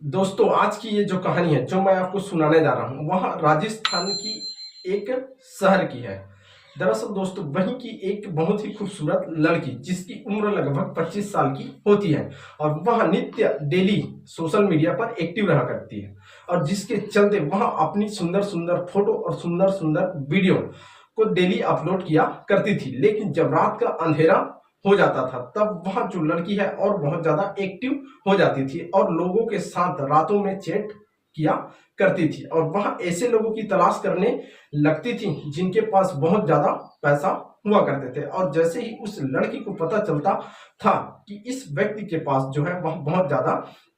दोस्तों आज की ये जो कहानी है जो मैं आपको सुनाने जा रहा हूँ वह राजस्थान की एक शहर की है। दरअसल दोस्तों वहीं की एक बहुत ही खूबसूरत लड़की जिसकी उम्र लगभग 25 साल की होती है और वह नित्य डेली सोशल मीडिया पर एक्टिव रहा करती है और जिसके चलते वह अपनी सुंदर सुंदर फोटो और सुंदर सुंदर वीडियो को डेली अपलोड किया करती थी। लेकिन जब रात का अंधेरा हो जाता था तब वह जो लड़की है और बहुत ज्यादा एक्टिव हो जाती थी और लोगों के साथ रातों में चैट किया करती थी और वह ऐसे लोगों की तलाश करने लगती थी जिनके पास बहुत ज्यादा पैसा हुआ करते थे। और जैसे ही उस लड़की को पता चलता था कि इस व्यक्ति के पास जो है वह बहुत ज्यादा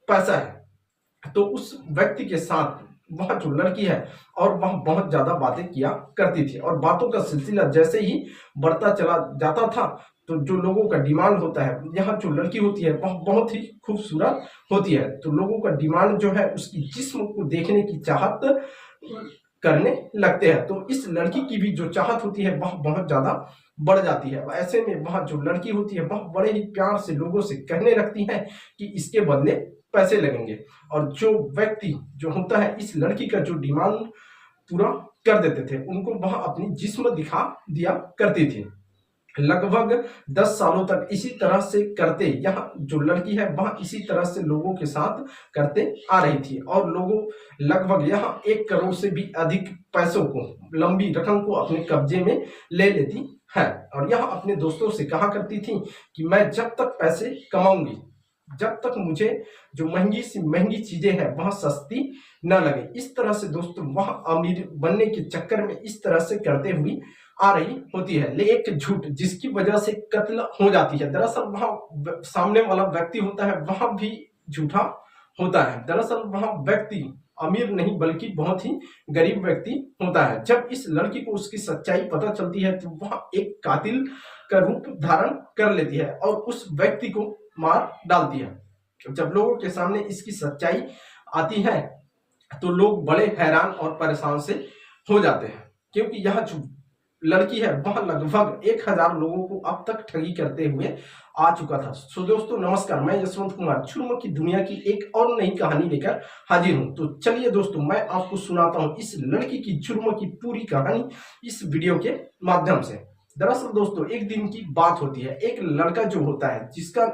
पैसा है तो उस व्यक्ति के साथ वह जो लड़की है और वह बहुत ज्यादा बातें किया करती थी और बातों का सिलसिला जैसे ही बढ़ता चला जाता था तो जो लोगों का डिमांड होता है, यहाँ जो लड़की होती है वह बहुत ही खूबसूरत होती है तो लोगों का डिमांड जो है उसकी जिस्म को देखने की चाहत करने लगते हैं। तो इस लड़की की भी जो चाहत होती है वह बहुत ज्यादा बढ़ जाती है। ऐसे में वह जो लड़की होती है वह बड़े ही प्यार से लोगों से कहने लगती है कि इसके बदले पैसे लगेंगे और जो व्यक्ति जो होता है इस लड़की का जो डिमांड पूरा कर देते थे उनको वह अपनी जिस्म दिखा दिया करती थी। लगभग 10 सालों तक इसी तरह से करते यह जो लड़की है वह इसी तरह से लोगों के साथ करते आ रही थी और लोगों लगभग यह 1 करोड़ से भी अधिक पैसों को लंबी रकम को अपने कब्जे में ले लेती है और यह अपने दोस्तों से कहा करती थी कि मैं जब तक पैसे कमाऊंगी जब तक मुझे जो महंगी सी महंगी चीजें हैं वह सस्ती न लगे। इस तरह से दोस्तों वह अमीर बनने के चक्कर में इस तरह से करते हुए आ रही होती है। ले एक झूठ जिसकी वजह से कत्ल हो जाती है। दरअसल वह सामने वाला व्यक्ति होता है वह भी झूठा होता है। दरअसल वह व्यक्ति अमीर नहीं बल्कि बहुत ही गरीब व्यक्ति होता है। जब इस लड़की को उसकी सच्चाई पता चलती है तो वह एक कातिल का रूप धारण कर लेती है और उस व्यक्ति को मार डालती है। जब लोगों के सामने इसकी सच्चाई आती है तो लोग बड़े हैरान और परेशान से हो जाते हैं क्योंकि यह जो लड़की है वह लगभग 1000 लोगों को अब तक ठगी करते हुए आ चुका था। सो दोस्तों नमस्कार, मैं यशवंत कुमार जुर्म की दुनिया की एक और नई कहानी लेकर हाजिर हूं। तो चलिए दोस्तों मैं आपको सुनाता हूं इस लड़की की जुर्म की पूरी कहानी इस वीडियो के माध्यम से। दरअसल दोस्तों एक दिन की बात होती है। एक लड़का जो होता है जिसका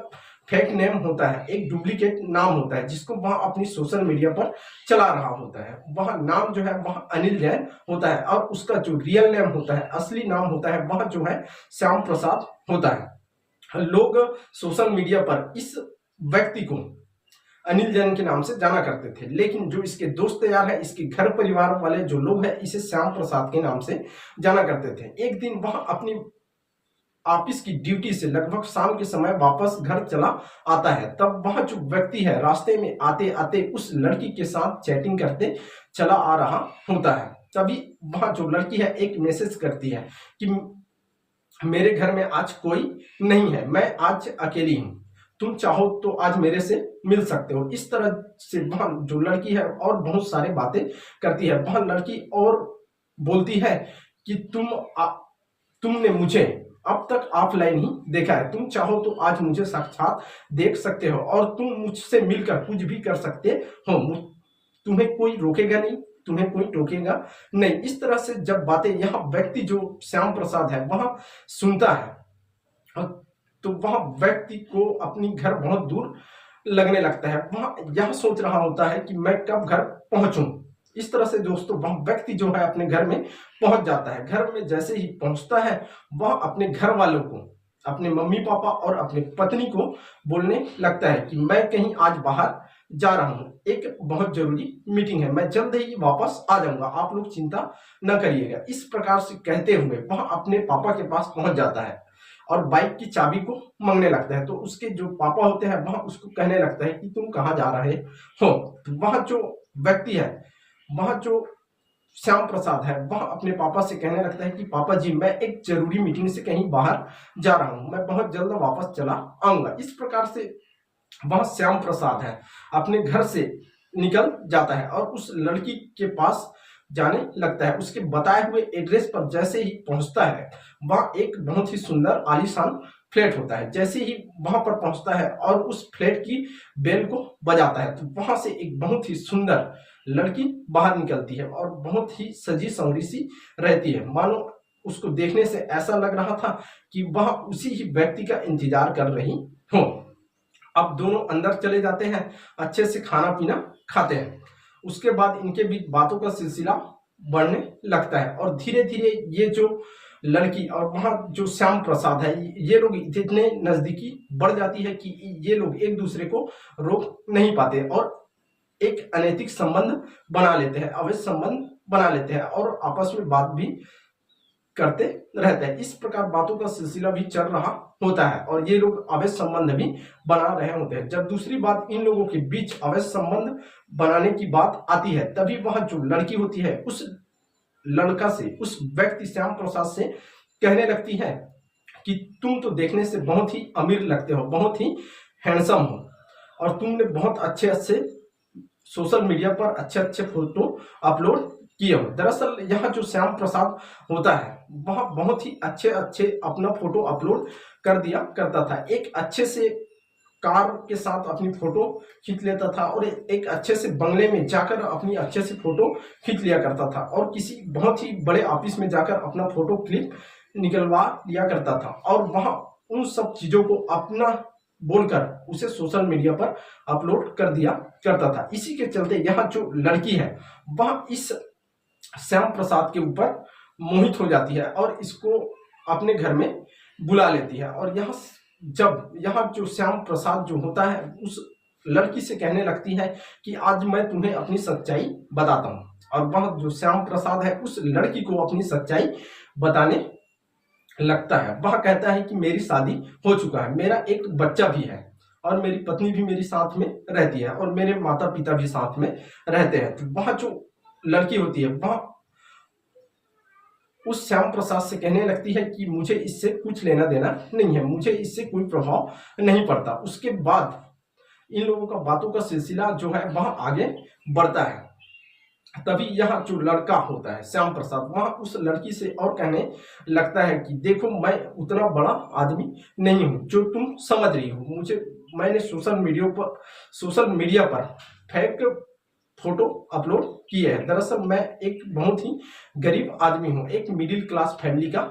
फेक नेम होता है, एक डुप्लीकेट नाम होता है जिसको वह अपनी सोशल मीडिया पर चला रहा होता है। वह नाम जो है वह अनिल जैन होता है और उसका जो रियल नेम होता है, असली नाम होता है वह जो है श्याम प्रसाद होता है। लोग सोशल मीडिया पर इस व्यक्ति को अनिल जैन के नाम से जाना करते थे, लेकिन जो इसके दोस्त यार है, इसके घर परिवार वाले जो लोग हैं इसे श्याम प्रसाद के नाम से जाना करते थे। एक दिन वह अपनी ऑफिस की ड्यूटी से लगभग शाम के समय वापस घर चला आता है। तब वह जो व्यक्ति है रास्ते में आते आते उस लड़की के साथ चैटिंग करते चला आ रहा होता है। तभी वह जो लड़की है एक मैसेज करती है कि मेरे घर में आज कोई नहीं है, मैं आज अकेली हूँ, तुम चाहो तो आज मेरे से मिल सकते हो। इस तरह से वह जो लड़की है और बहुत सारे बातें करती है। वह लड़की और बोलती है कि तुमने मुझे अब तक ऑफलाइन ही देखा है, तुम चाहो तो आज मुझे साक्षात देख सकते हो और तुम मुझसे मिलकर कुछ भी कर सकते हो, तुम्हें कोई रोकेगा नहीं, तुम्हें कोई टोकेगा नहीं। इस तरह से जब बातें यह व्यक्ति जो श्याम प्रसाद है वह सुनता है तो वह व्यक्ति को अपनी घर बहुत दूर लगने लगता है। वह यह सोच रहा होता है कि मैं कब घर पहुंचूं। इस तरह से दोस्तों वह व्यक्ति जो है अपने घर में पहुंच जाता है। घर में जैसे ही पहुंचता है वह अपने घर वालों को, अपने मम्मी पापा और अपनी पत्नी को बोलने लगता है कि मैं कहीं आज बाहर जा रहा हूं, एक बहुत जरूरी मीटिंग है, मैं जल्द ही वापस आ जाऊंगा, आप लोग चिंता न करिएगा। इस प्रकार से कहते हुए वह अपने पापा के पास पहुंच जाता है और बाइक की चाबी को मांगने लगता है। तो उसके जो पापा होते हैं वह उसको कहने लगता है कि तुम कहाँ जा रहे हो। तो वह जो व्यक्ति है, वह जो श्याम प्रसाद है, वह अपने पापा से कहने लगता है कि पापा जी मैं एक जरूरी मीटिंग से कहीं बाहर जा रहा हूं, मैं बहुत जल्द वापस चला आऊंगा। इस प्रकार से वह श्याम प्रसाद है अपने घर से निकल जाता है और उस लड़की के पास जाने लगता है। उसके बताए हुए एड्रेस पर जैसे ही पहुंचता है वह एक बहुत ही सुंदर आलीशान फ्लैट होता है। जैसे ही वहां पर पहुंचता है और उस फ्लैट की बेल को बजाता है तो वहां से एक बहुत ही सुंदर लड़की बाहर निकलती है और बहुत ही सजी संवरी सी रहती है। मानो उसको देखने से ऐसा लग रहा था कि वह उसी ही व्यक्ति का इंतजार कर रही हो। अब दोनों अंदर चले जाते हैं, अच्छे से खाना पीना खाते हैं। उसके बाद इनके बीच बातों का सिलसिला बढ़ने लगता है और धीरे धीरे ये जो लड़की और वहां जो श्याम प्रसाद है, ये लोग इतने नजदीकी बढ़ जाती है कि ये लोग एक दूसरे को रोक नहीं पाते और एक अनैतिक संबंध बना लेते हैं, अवैध संबंध बना लेते हैं और आपस में बात भी करते रहते हैं। इस प्रकार बातों का सिलसिला भी चल रहा होता है और ये लोग अवैध संबंध भी बना रहे होते हैं। जब दूसरी बात इन लोगों के बीच अवैध संबंध बनाने की बात आती है, तभी वह जो लड़की होती है उस लड़का से, उस व्यक्ति श्याम प्रसाद से कहने लगती है कि तुम तो देखने से बहुत ही अमीर लगते हो, बहुत ही हैंडसम हो और तुमने बहुत अच्छे अच्छे सोशल मीडिया पर अच्छे अच्छे फोटो अपलोड किए हो। दरअसल यहाँ जो श्याम प्रसाद होता है वह बहुत ही अच्छे अच्छे अपना फोटो अपलोड कर दिया करता था। एक अच्छे से कार के साथ अपनी फोटो खींच लेता था और एक अच्छे से बंगले में जाकर अपनी अच्छे से फोटो खींच लिया करता था और किसी बहुत ही बड़े ऑफिस में जाकर अपना फोटो क्लिप निकलवा लिया करता था और वहां उन सब चीजों को अपना बोलकर उसे सोशल मीडिया पर अपलोड कर दिया करता था। इसी के चलते यहाँ जो लड़की है वह इस श्याम प्रसाद के ऊपर मोहित हो जाती है और इसको अपने घर में बुला लेती है और यहाँ जो श्याम प्रसाद जो होता है उस लड़की से कहने लगती है कि आज मैं तुम्हें अपनी सच्चाई बताता हूँ और वह जो श्याम प्रसाद है उस लड़की को अपनी सच्चाई बताने लगता है। वह कहता है कि मेरी शादी हो चुका है, मेरा एक बच्चा भी है और मेरी पत्नी भी मेरे साथ में रहती है और मेरे माता पिता भी साथ में रहते हैं। तो वह जो लड़की होती है वह उस श्याम प्रसाद से कहने लगती है कि मुझे इससे कुछ लेना देना नहीं है, मुझे इससे कोई प्रभाव नहीं पड़ता। उसके बाद इन लोगों का बातों का सिलसिला जो है वह आगे बढ़ता है। तभी यह जो लड़का होता है श्याम प्रसाद वह उस लड़की से और कहने लगता है कि देखो मैं उतना बड़ा आदमी नहीं हूं जो तुम समझ रही हो। मैंने सोशल मीडिया पर फेक फोटो अपलोड किए हैं। दरअसल मैं एक बहुत ही गरीब आदमी हूं, एक मिडिल क्लास फैमिली का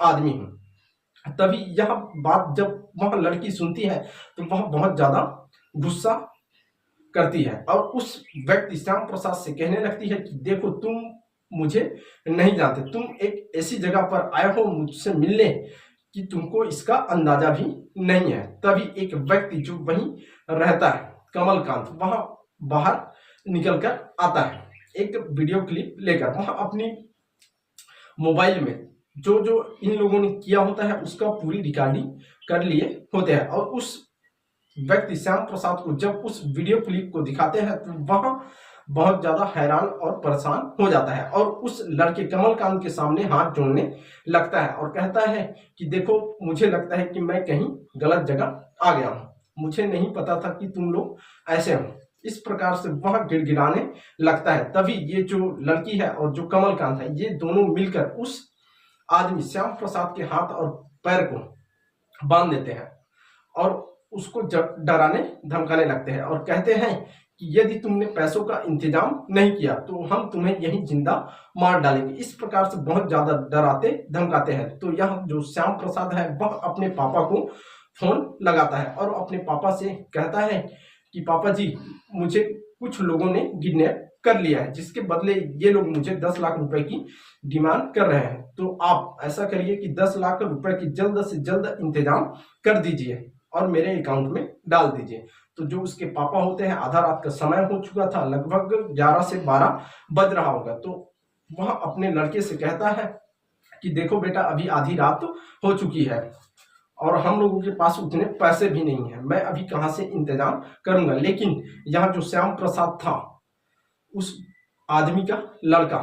आदमी हूं। तभी यह बात जब वह लड़की सुनती है तो वह बहुत ज्यादा गुस्सा करती है और उस व्यक्ति श्याम प्रसाद से कहने लगती है कि देखो तुम मुझे नहीं जानते, तुम एक ऐसी जगह पर आए हो मुझसे मिलने कि तुमको इसका अंदाजा भी नहीं है। तभी एक व्यक्ति जो वहीं रहता है कमलकांत वहां बाहर निकलकर आता है एक वीडियो क्लिप लेकर। वहां अपनी मोबाइल में जो जो इन लोगों ने किया होता है उसका पूरी रिकॉर्डिंग कर लिए होते हैं और उस व्यक्ति श्याम प्रसाद को जब उस वीडियो क्लिप को दिखाते हैं तो वह बहुत ज्यादा हैरान और परेशान हो जाता है और उस लड़के कमलकांत के सामने हाथ जोड़ने लगता है और कहता है कि देखो मुझे लगता है कि मैं कहीं गलत जगह आ गया हूं, मुझे नहीं पता था कि तुम लोग ऐसे हो। इस प्रकार से वह गिड़गिड़ाने लगता है। तभी ये जो लड़की है और जो कमलकांत है ये दोनों मिलकर उस आदमी श्याम प्रसाद के हाथ और पैर को बांध देते हैं और उसको डराने धमकाने लगते हैं और कहते हैं कि यदि तुमने पैसों का इंतजाम नहीं किया तो हम तुम्हें यहीं जिंदा मार डालेंगे। इस प्रकार से बहुत ज्यादा डराते धमकाते हैं। तो यह जो श्याम प्रसाद है वह अपने पापा को फोन लगाता है और अपने पापा से कहता है कि पापा जी मुझे कुछ लोगों ने किडनैप कर लिया है, जिसके बदले ये लोग मुझे 10 लाख रुपए की डिमांड कर रहे हैं। तो आप ऐसा करिए कि 10 लाख रुपए की जल्द से जल्द इंतजाम कर दीजिए और मेरे अकाउंट में डाल दीजिए। तो जो उसके पापा होते हैं आधा रात का समय हो चुका था, लगभग 11 से 12 बज रहा होगा, तो वह अपने लड़के से कहता है कि देखो बेटा अभी आधी रात हो चुकी है और हम लोगों के पास उतने पैसे भी नहीं है, मैं अभी कहां से इंतजाम करूंगा। लेकिन यहाँ जो श्याम प्रसाद था उस आदमी का लड़का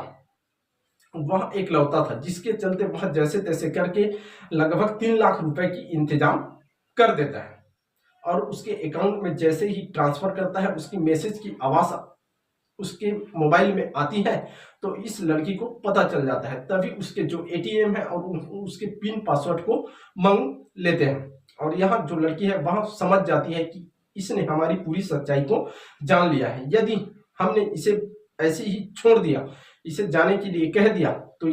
वह एक लौता था जिसके चलते वह जैसे तैसे करके लगभग 3 लाख रुपए की इंतजाम कर देता है और उसके अकाउंट में जैसे ही ट्रांसफर करता है उसकी मैसेज की आवाज उसके मोबाइल में आती है तो इस लड़की को पता चल जाता है। तभी उसके जो एटीएम है और उसके पिन पासवर्ड को मांग लेते हैं और यहाँ जो लड़की है वह समझ जाती है कि इसने हमारी पूरी सच्चाई को जान लिया है। यदि हमने इसे ऐसे ही छोड़ दिया, इसे जाने के लिए कह दिया, तो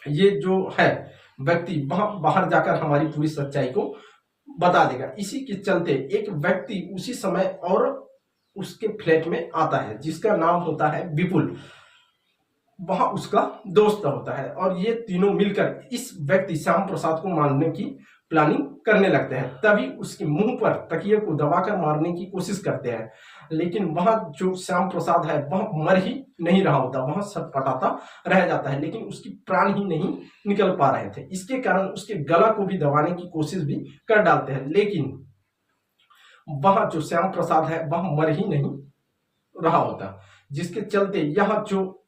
ये जो है व्यक्ति वहां बाहर जाकर हमारी पूरी सच्चाई को बता देगा। इसी के चलते एक व्यक्ति उसी समय और उसके फ्लैट में आता है जिसका नाम होता है विपुल, वहां उसका दोस्त होता है, और ये तीनों मिलकर इस व्यक्ति श्याम प्रसाद को मारने की प्लानिंग करने लगते हैं। तभी उसके मुंह पर तकिए को दबाकर मारने की कोशिश करते हैं, लेकिन वहां जो श्याम प्रसाद है वह मर ही नहीं रहा होता, वहां छटपटाता रह जाता है, लेकिन उसकी प्राण ही नहीं निकल पा रहे थे। इसके कारण उसके गला को भी दबाने की कोशिश भी कर डालते हैं, लेकिन वहां जो श्याम प्रसाद है वह मर ही नहीं रहा होता। जिसके चलते यहाँ जो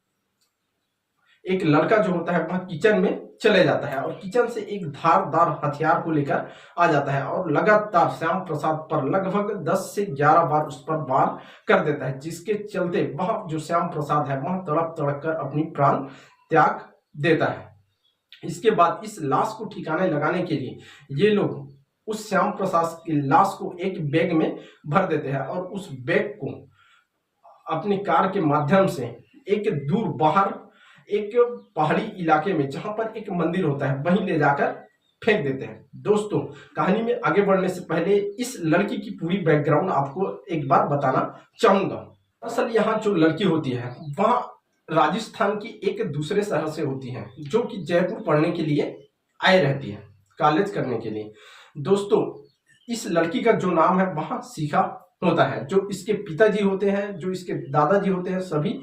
एक लड़का जो होता है वह किचन में चले जाता है और किचन से एक धारदार हथियार को लेकर आ जाता है और लगातार श्याम प्रसाद पर लगभग 10 से 11 बार उस पर वार कर देता है। जिसके चलते वह जो श्याम प्रसाद है वह तड़प तड़प कर अपनी प्राण त्याग देता है। इसके बाद इस लाश को ठिकाने लगाने के लिए ये लोग उस श्याम प्रसाद की लाश को एक बैग में भर देते हैं और उस बैग को अपनी कार के माध्यम से एक दूर बाहर एक पहाड़ी इलाके में जहां पर एक मंदिर होता है वहीं ले जाकर फेंक देते हैं। दोस्तों, कहानी में आगे बढ़ने से पहले इस लड़की की पूरी बैकग्राउंड आपको एक बार बताना चाहूंगा। असल यहाँ जो लड़की होती है वह राजस्थान की एक दूसरे शहर से होती है, जो कि जयपुर पढ़ने के लिए आए रहती है, कॉलेज करने के लिए। दोस्तों, इस लड़की का जो नाम है वह शिखा होता है। जो इसके पिताजी होते हैं, जो इसके दादाजी होते हैं, सभी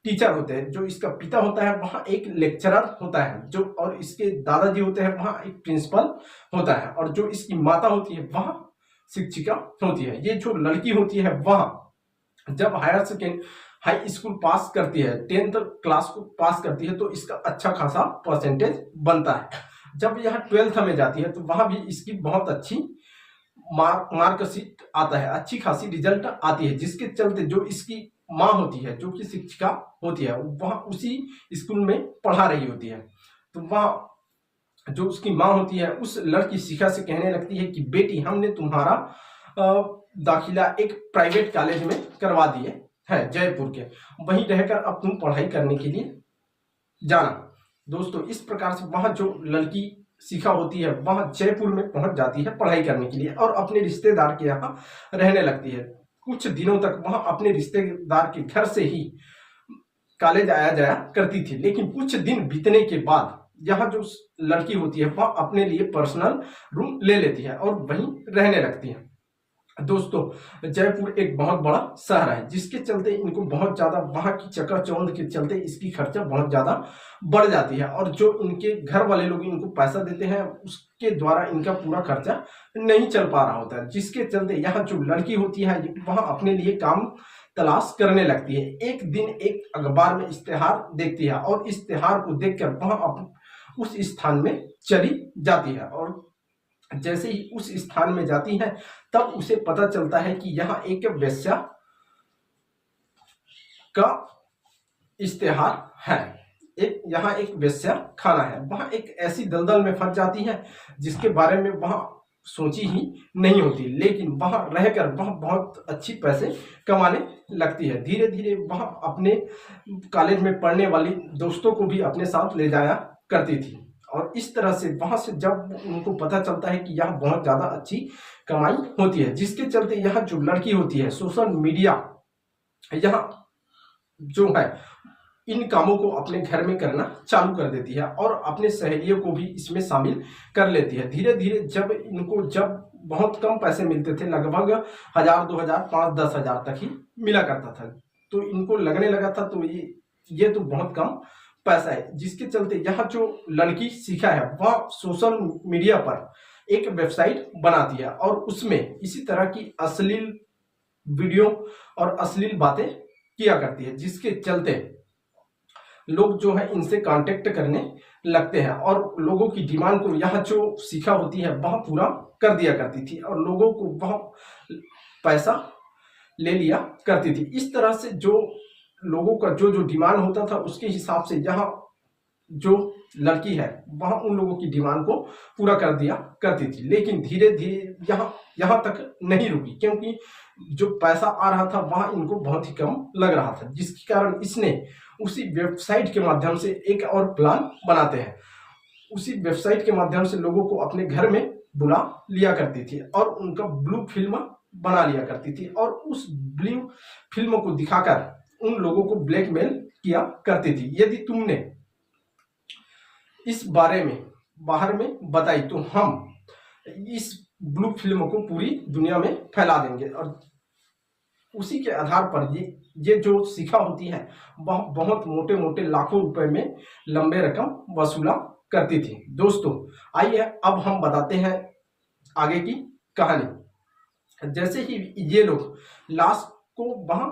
टीचर होते हैं। जो इसका पिता होता है वहाँ एक लेक्चरर होता है, जो और इसके दादाजी होते हैं वहाँ एक प्रिंसिपल होता है, और जो इसकी माता होती है वहाँ शिक्षिका होती है। ये जो लड़की होती है वह जब हाई स्कूल पास करती है, 10th क्लास को पास करती है, तो इसका अच्छा खासा परसेंटेज बनता है। जब यह 12th में जाती है तो वहां भी इसकी बहुत अच्छी मार्कशीट आता है, अच्छी खासी रिजल्ट आती है। जिसके चलते जो इसकी माँ होती है, जो कि शिक्षिका होती है, वह उसी स्कूल में पढ़ा रही होती है। तो वह जो उसकी माँ होती है उस लड़की शिखा से कहने लगती है कि बेटी, हमने तुम्हारा दाखिला एक प्राइवेट कॉलेज में करवा दिए है जयपुर के, वहीं रहकर अब तुम पढ़ाई करने के लिए जाना। दोस्तों, इस प्रकार से वह जो लड़की शिखा होती है वह जयपुर में पहुंच जाती है पढ़ाई करने के लिए और अपने रिश्तेदार के यहाँ रहने लगती है। कुछ दिनों तक वह अपने रिश्तेदार के घर से ही कॉलेज आया जाया करती थी, लेकिन कुछ दिन बीतने के बाद यहाँ जो लड़की होती है वह अपने लिए पर्सनल रूम ले लेती है और वहीं रहने लगती है। दोस्तों, जयपुर एक बहुत बड़ा शहर है, जिसके चलते इनको बहुत ज्यादा वहां की चकाचौंध के चलते इसकी खर्चा बहुत ज्यादा बढ़ जाती है, और जो इनके घर वाले लोग इनको पैसा देते हैं उसके द्वारा इनका पूरा खर्चा नहीं चल पा रहा होता है। जिसके चलते यहाँ जो लड़की होती है वह अपने लिए काम तलाश करने लगती है। एक दिन एक अखबार में इश्तेहार देखती है और इश्तेहार को देखकर वह उस स्थान में चली जाती है, और जैसे ही उस स्थान में जाती है तब उसे पता चलता है कि यहाँ एक वेश्या का इश्तेहार है, यहाँ एक वेश्या खाना है। वह एक ऐसी दलदल में फंस जाती है जिसके बारे में वह सोची ही नहीं होती, लेकिन वहां रहकर वह बहुत अच्छी पैसे कमाने लगती है। धीरे धीरे वह अपने कॉलेज में पढ़ने वाली दोस्तों को भी अपने साथ ले जाया करती थी, और इस तरह से वहां से जब उनको पता चलता है कि यहाँ बहुत ज्यादा अच्छी कमाई होती है, जिसके चलते यहाँ जो लड़की होती है सोशल मीडिया यहाँ जो है इन कामों को अपने घर में करना चालू कर देती है और अपने सहेलियों को भी इसमें शामिल कर लेती है। धीरे धीरे जब बहुत कम पैसे मिलते थे, लगभग 1000, 2000, 5, 10,000 तक ही मिला करता था, तो इनको लगने लगा था तो ये तो बहुत कम पैसा है। जिसके चलते यहाँ जो लड़की शिखा है वह सोशल मीडिया पर एक वेबसाइट बनाती है और उसमें इसी तरह की अश्लील वीडियो और अश्लील बातें किया करती है, जिसके चलते लोग जो है इनसे कांटेक्ट करने लगते हैं और लोगों की डिमांड को यहाँ जो शिखा होती है वह पूरा कर दिया करती थी और लोगों को वह पैसा ले लिया करती थी। इस तरह से जो लोगों का जो डिमांड होता था उसके हिसाब से यहाँ जो लड़की है वह उन लोगों की डिमांड को पूरा कर दिया करती थी, लेकिन धीरे धीरे यहाँ तक नहीं रुकी, क्योंकि जो पैसा आ रहा था वह इनको बहुत ही कम लग रहा था, जिसके कारण इसने उसी वेबसाइट के माध्यम से एक और प्लान बनाते हैं। उसी वेबसाइट के माध्यम से लोगों को अपने घर में बुला लिया करती थी और उनका ब्लू फिल्म बना लिया करती थी, और उस ब्लू फिल्म को दिखाकर उन लोगों को ब्लैकमेल किया करती थी। यदि तुमने इस बारे में बाहर में बताई तो हम इस ब्लू फिल्म को पूरी दुनिया में फैला देंगे। और उसी के आधार पर ये जो शिखा होती है वह बहुत मोटे मोटे लाखों रुपए में लंबे रकम वसूला करती थी। दोस्तों आइए अब हम बताते हैं आगे की कहानी। जैसे ही ये लोग लाश को वहां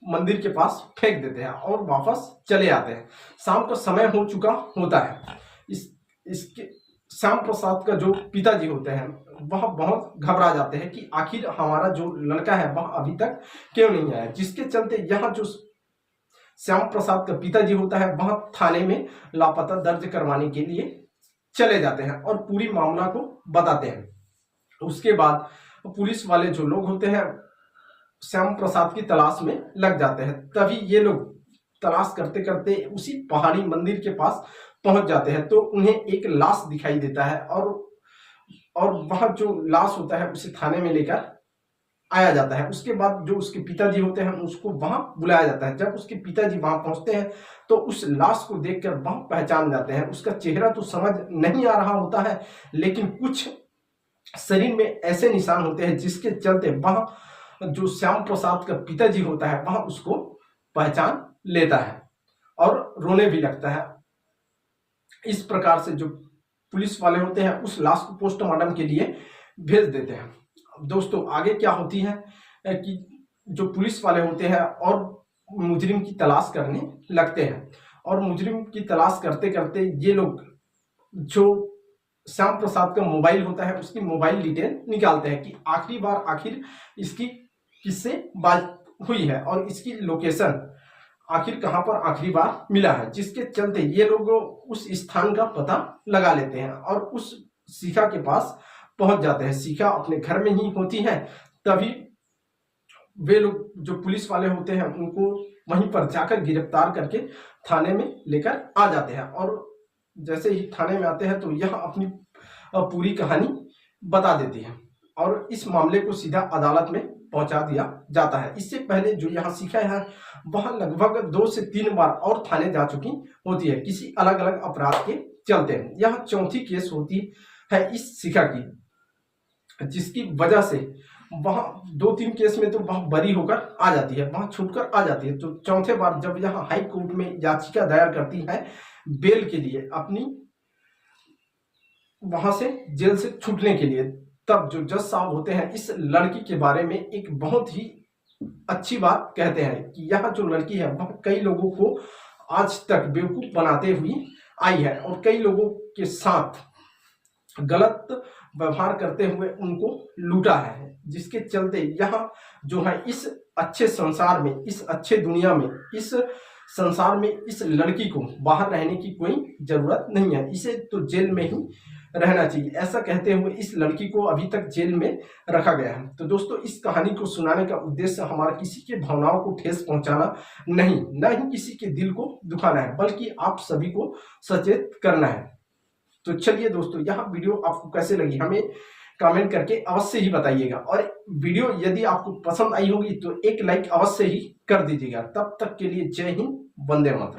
मंदिर के पास फेंक देते हैं और वापस चले आते हैं, शाम का समय हो चुका होता है। इसके श्याम प्रसाद का जो पिताजी होते हैं वह बहुत घबरा जाते हैं कि आखिर हमारा जो लड़का है वह अभी तक क्यों नहीं आया, जिसके चलते यहाँ जो श्याम प्रसाद का पिताजी होता है वह थाने में लापता दर्ज करवाने के लिए चले जाते हैं और पूरी मामला को बताते हैं। उसके बाद पुलिस वाले जो लोग होते हैं श्याम प्रसाद की तलाश में लग जाते हैं। तभी ये लोग तलाश करते करते उसी पहाड़ी मंदिर के पास पहुंच जाते हैं तो उन्हें एक लाश दिखाई देता है और वह जो लाश होता है उसे थाने में लेकर आया जाता है। उसके बाद जो उसके पिताजी होते हैं उसको वहां बुलाया जाता है। जब उसके पिताजी वहां पहुंचते हैं तो उस लाश को देखकर वह पहचान जाते हैं। उसका चेहरा तो समझ नहीं आ रहा होता है, लेकिन कुछ शरीर में ऐसे निशान होते हैं जिसके चलते वह जो श्याम प्रसाद का पिताजी होता है वह उसको पहचान लेता है और रोने भी लगता है। इस प्रकार से जो पुलिस वाले होते हैं उस लाश को पोस्टमार्टम के लिए भेज देते हैं। दोस्तों आगे क्या होती है कि जो पुलिस वाले होते हैं और मुजरिम की तलाश करने लगते हैं, और मुजरिम की तलाश करते करते ये लोग जो श्याम प्रसाद का मोबाइल होता है उसकी मोबाइल डिटेल निकालते हैं कि आखिरी बार आखिर इसकी किससे बात हुई है और इसकी लोकेशन आखिर कहां पर आखिरी बार मिला है, जिसके चलते ये लोग उस स्थान का पता लगा लेते हैं और उस शिखा के पास पहुंच जाते हैं। शिखा अपने घर में ही होती है। तभी वे लोग जो पुलिस वाले होते हैं उनको वहीं पर जाकर गिरफ्तार करके थाने में लेकर आ जाते हैं, और जैसे ही थाने में आते हैं तो यह अपनी पूरी कहानी बता देती है और इस मामले को सीधा अदालत में पहुंचा दिया जाता है। इससे पहले जो यहाँ शिखा है वह लगभग 2 से 3 बार और थाने जा चुकी होती है किसी अलग अलग अपराध के चलते। यह चौथी केस होती है इस शिखा की, जिसकी वजह से वह 2-3 केस में तो वह बरी होकर आ जाती है, वह छूटकर आ जाती है। तो चौथे बार जब यह हाई कोर्ट में याचिका दायर करती है बेल के लिए, अपनी वहां से जेल से छूटने के लिए, तब जो जज साहब होते हैं इस लड़की के बारे में एक बहुत ही अच्छी बात कहते हैं कि यह जो लड़की है वह कई लोगों को आज तक बेवकूफ बनाते हुए आई है और कई लोगों के साथ गलत व्यवहार करते हुए उनको लूटा है, जिसके चलते यह जो है इस अच्छे संसार में, इस अच्छे दुनिया में, इस संसार में इस लड़की को बाहर रहने की कोई जरूरत नहीं है, इसे तो जेल में ही रहना चाहिए। ऐसा कहते हुए इस लड़की को अभी तक जेल में रखा गया है। तो दोस्तों इस कहानी को सुनाने का उद्देश्य हमारा किसी के भावनाओं को ठेस पहुंचाना नहीं, न ही किसी के दिल को दुखाना है, बल्कि आप सभी को सचेत करना है। तो चलिए दोस्तों, यह वीडियो आपको कैसे लगी हमें कमेंट करके अवश्य ही बताइएगा, और वीडियो यदि आपको पसंद आई होगी तो एक लाइक अवश्य ही कर दीजिएगा। तब तक के लिए जय हिंद, वंदे मातरम।